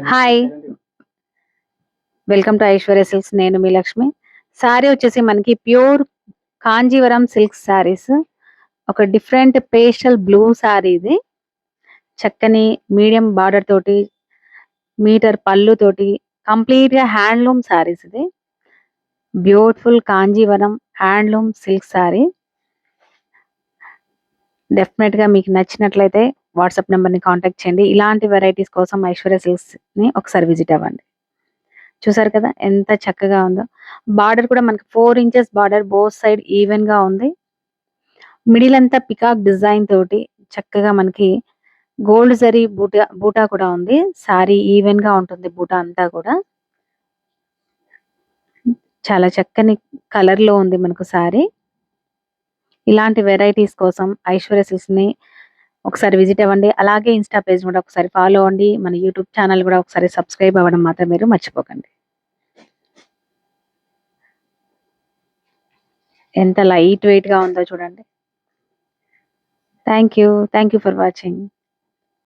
Hi, welcome to Aishwarya silks. నేను మీ లక్ష్మి. శారీ వచ్చేసి మనకి ప్యూర్ కాంజీవరం సిల్క్ శారీస్. ఒక డిఫరెంట్ పేస్టల్ బ్లూ శారీ ఇది. చక్కని మీడియం బార్డర్ తోటి, మీటర్ పళ్ళు తోటి, కంప్లీట్ గా హ్యాండ్లూమ్ శారీస్ ఇది. Beautiful Kanjeevaram handloom silk sari. Definite గా మీకు నచ్చినట్లయితే వాట్సాప్ నెంబర్ ని కాంటాక్ట్ చేయండి. ఇలాంటి వెరైటీస్ కోసం ఐశ్వర్య సిల్క్స్ ని ఒకసారి విజిట్ అవ్వండి. చూసారు కదా ఎంత చక్కగా ఉందో. బార్డర్ కూడా మనకి 4 inches border, both side even గా ఉంది. మిడిల్ అంతా పికాక్ డిజైన్ తోటి చక్కగా మనకి గోల్డ్ జరీ బూటా బూటా కూడా ఉంది. సారీ ఈవెన్ గా ఉంటుంది బూటా అంతా కూడా. చాలా చక్కని కలర్ లో ఉంది మనకు సారీ. ఇలాంటి వెరైటీస్ కోసం ఐశ్వర్య సిల్క్స్ ని ఒకసారి విజిట్ అవ్వండి. అలాగే ఇన్స్టా పేజ్ కూడా ఒకసారి ఫాలో అవ్వండి. మన యూట్యూబ్ ఛానల్ కూడా ఒకసారి సబ్స్క్రైబ్ అవ్వడం మాత్రం మీరు మర్చిపోకండి. ఎంత లైట్ వెయిట్ గా ఉందో చూడండి. Thank you for watching.